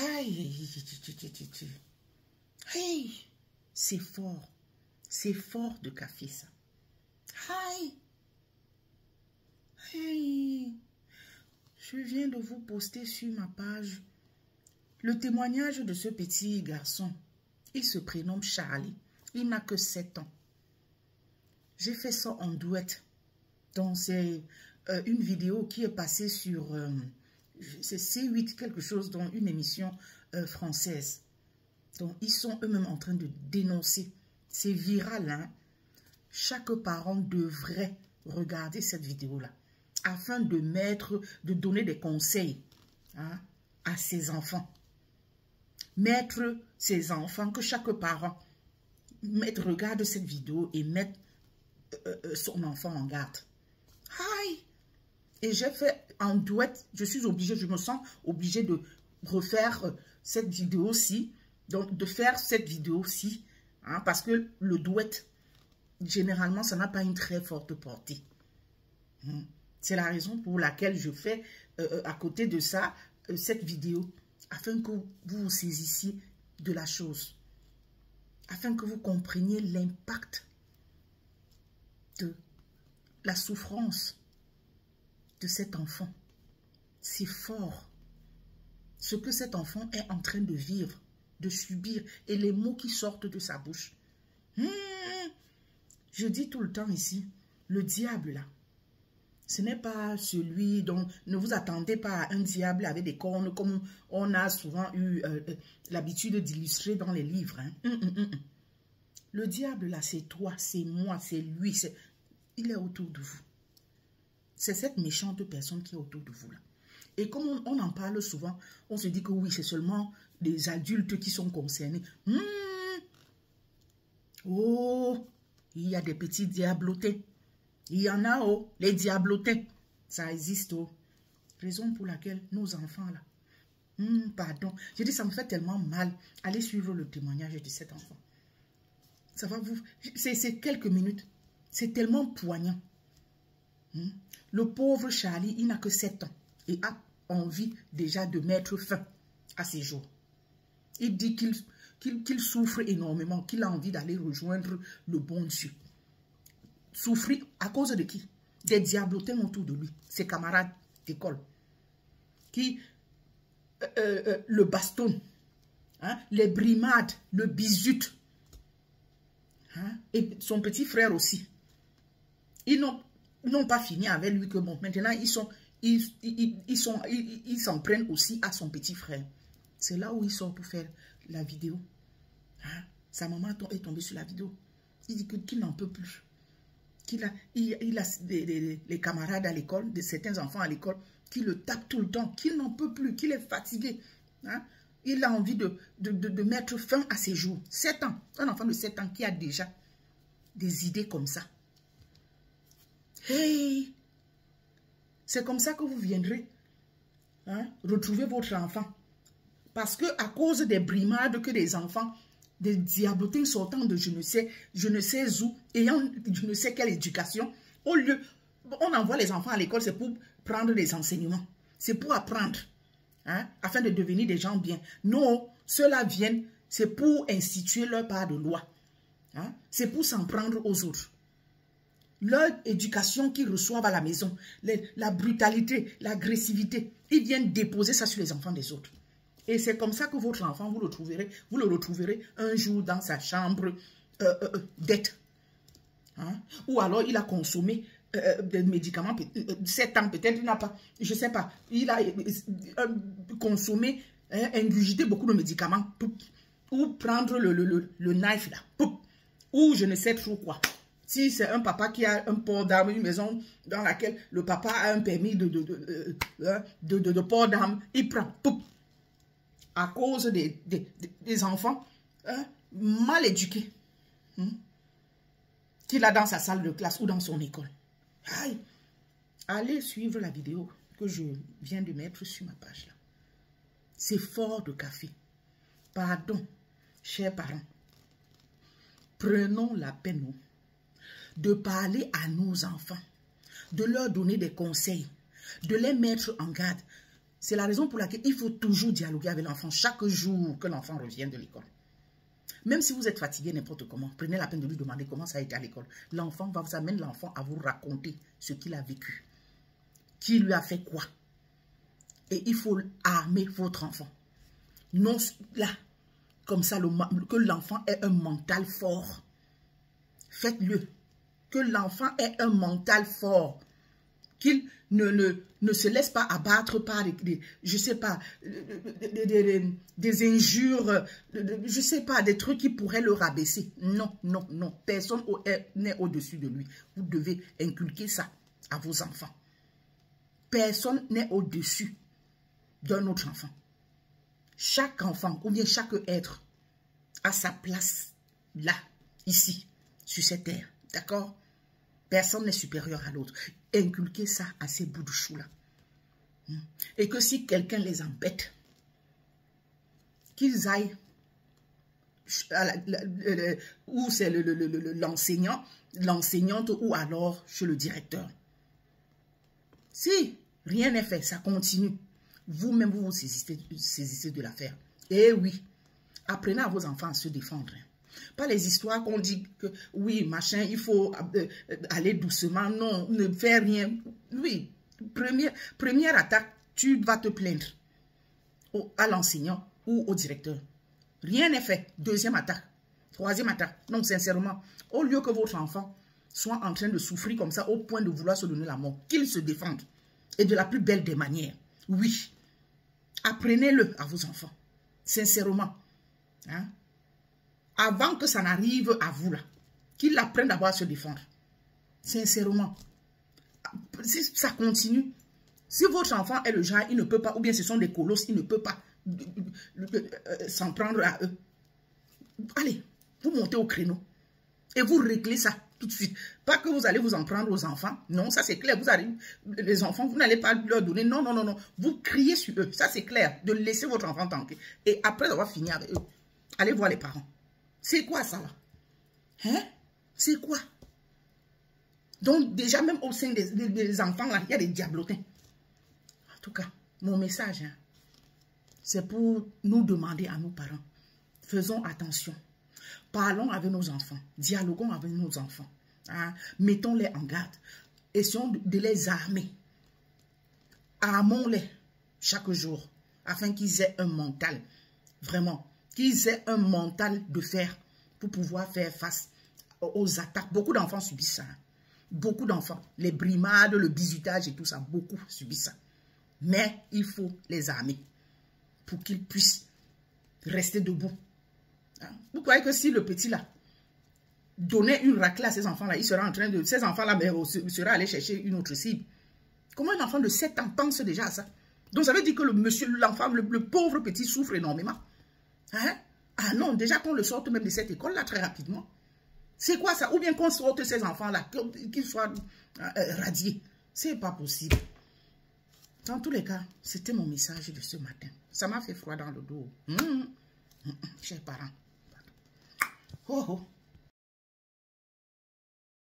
Aïe, hey, c'est fort. C'est fort de café, ça. Aïe. Hey. Je viens de vous poster sur ma page le témoignage de ce petit garçon. Il se prénomme Charlie. Il n'a que 7 ans. J'ai fait ça en duet. Donc, c'est une vidéo qui est passée sur c'est C8, quelque chose, dans une émission française. Donc, ils sont eux-mêmes en train de dénoncer. C'est viral, hein? Chaque parent devrait regarder cette vidéo-là afin de donner des conseils, hein, à ses enfants. Mettre ses enfants, que chaque parent regarde cette vidéo et mette son enfant en garde. Aïe! Et j'ai fait en duet, je me sens obligée de refaire cette vidéo-ci, donc de faire cette vidéo-ci, hein, parce que le duet, généralement, ça n'a pas une très forte portée. C'est la raison pour laquelle je fais à côté de ça, cette vidéo, afin que vous vous saisissiez de la chose, afin que vous compreniez l'impact de la souffrance de cet enfant. C'est fort. Ce que cet enfant est en train de vivre, de subir, et les mots qui sortent de sa bouche. Je dis tout le temps ici, le diable là, ce n'est pas celui dont ne vous attendez pas à un diable avec des cornes comme on a souvent eu l'habitude d'illustrer dans les livres. Hein. Le diable là, c'est toi, c'est moi, c'est lui, il est autour de vous. C'est cette méchante personne qui est autour de vous là. Et comme on en parle souvent, on se dit que oui, c'est seulement des adultes qui sont concernés. Oh, il y a des petits diablotés. Il y en a, oh, les diablotés. Ça existe, oh. Raison pour laquelle nos enfants là. Pardon. J'ai dit, ça me fait tellement mal. Allez suivre le témoignage de cet enfant. Ça va vous... C'est quelques minutes. C'est tellement poignant. Le pauvre Charlie, il n'a que 7 ans et a envie déjà de mettre fin à ses jours. Il dit qu'il souffre énormément, qu'il a envie d'aller rejoindre le bon Dieu. Souffrir à cause de qui? Des diablotins autour de lui, ses camarades d'école, qui le bastonnent, hein, les brimades, le bisutent, hein, et son petit frère aussi. Ils n'ont pas fini avec lui que bon, maintenant ils s'en prennent aussi à son petit frère. C'est là où ils sont pour faire la vidéo. Hein? Sa maman est tombée sur la vidéo. Il dit qu'il n'en peut plus. Il a les camarades à l'école, certains enfants à l'école, qui le tapent tout le temps, qu'il n'en peut plus, qu'il est fatigué. Hein? Il a envie de mettre fin à ses jours. 7 ans, un enfant de 7 ans qui a déjà des idées comme ça. Hey! C'est comme ça que vous viendrez, hein, retrouver votre enfant. Parce que à cause des brimades que des enfants, des diablotins sortant de je ne sais où, ayant je ne sais quelle éducation, on envoie les enfants à l'école, c'est pour prendre des enseignements. C'est pour apprendre, hein, afin de devenir des gens bien. Non, ceux-là viennent, c'est pour instituer leur part de loi. Hein, c'est pour s'en prendre aux autres. Leur éducation qu'ils reçoivent à la maison, la brutalité, l'agressivité, ils viennent déposer ça sur les enfants des autres. Et c'est comme ça que votre enfant, vous le retrouverez un jour dans sa chambre d'être. Hein? Ou alors il a consommé des médicaments, 7 ans peut-être, il n'a pas, je ne sais pas, il a consommé, ingurgité beaucoup de médicaments, ou prendre le knife là, ou je ne sais trop quoi. Si c'est un papa qui a un port d'armes, une maison dans laquelle le papa a un permis de port d'armes, il prend, à cause des enfants, hein, mal éduqués, qu'il a dans sa salle de classe ou dans son école. Aïe. Allez suivre la vidéo que je viens de mettre sur ma page là. C'est fort de café. Pardon, chers parents. Prenons la peine de parler à nos enfants, de leur donner des conseils, de les mettre en garde. C'est la raison pour laquelle il faut toujours dialoguer avec l'enfant chaque jour que l'enfant revient de l'école. Même si vous êtes fatigué n'importe comment, prenez la peine de lui demander comment ça a été à l'école. L'enfant va vous amener l'enfant à vous raconter ce qu'il a vécu. Qui lui a fait quoi. Et il faut armer votre enfant. Non là, comme ça, que l'enfant ait un mental fort. Faites-le. Que l'enfant ait un mental fort. Qu'il ne se laisse pas abattre par je sais pas, des injures, je sais pas, des trucs qui pourraient le rabaisser. Non, non, non. Personne n'est au-dessus de lui. Vous devez inculquer ça à vos enfants. Personne n'est au-dessus d'un autre enfant. Chaque enfant, ou bien chaque être, a sa place là, ici, sur cette terre. D'accord? Personne n'est supérieur à l'autre. Inculquez ça à ces bouts de chou-là. Et que si quelqu'un les embête, qu'ils aillent où c'est l'enseignant, l'enseignante ou alors chez le directeur. Si rien n'est fait, ça continue. Vous-même, vous saisissez de l'affaire. Et oui, apprenez à vos enfants à se défendre. Pas les histoires qu'on dit que oui, machin, il faut aller doucement. Non, ne fais rien. Oui, première attaque, tu vas te plaindre à l'enseignant ou au directeur. Rien n'est fait. Deuxième attaque. Troisième attaque. Donc, sincèrement, au lieu que votre enfant soit en train de souffrir comme ça au point de vouloir se donner la mort, qu'il se défende. Et de la plus belle des manières. Oui. Apprenez-le à vos enfants. Sincèrement. Hein? Avant que ça n'arrive à vous là. Qu'ils apprennent d'abord à se défendre. Sincèrement. Si ça continue. Si votre enfant est le genre, il ne peut pas, ou bien ce sont des colosses, il ne peut pas s'en prendre à eux. Allez, vous montez au créneau. Et vous réglez ça tout de suite. Pas que vous allez vous en prendre aux enfants. Non, ça c'est clair. Vous allez, les enfants, vous n'allez pas leur donner. Non, non, non, non. Vous criez sur eux. Ça c'est clair. De laisser votre enfant tranquille. Et après avoir fini avec eux, allez voir les parents. C'est quoi ça là? Hein? C'est quoi? Donc déjà même au sein des enfants là, il y a des diablotins. En tout cas, mon message, hein, c'est pour nous demander à nos parents. Faisons attention. Parlons avec nos enfants. Dialoguons avec nos enfants. Hein? Mettons-les en garde. Essayons de les armer. Armons-les chaque jour. Afin qu'ils aient un mental. Vraiment. Qu'ils aient un mental de fer. Pour pouvoir faire face aux attaques. Beaucoup d'enfants subissent ça. Hein? Beaucoup d'enfants. Les brimades, le bizutage et tout ça. Beaucoup subissent ça. Mais il faut les armer. Pour qu'ils puissent rester debout. Vous croyez que si le petit là donnait une raclée à ces enfants-là, il sera en train de... Ces enfants-là sera allé chercher une autre cible. Comment un enfant de 7 ans pense déjà à ça? Donc ça veut dire que l'enfant, le pauvre petit souffre énormément. Hein? Ah non, déjà qu'on le sorte même de cette école-là très rapidement. C'est quoi ça? Ou bien qu'on sorte ces enfants-là, qu'ils soient radiés. C'est pas possible. Dans tous les cas, c'était mon message de ce matin. Ça m'a fait froid dans le dos. Chers parents. Oh, oh.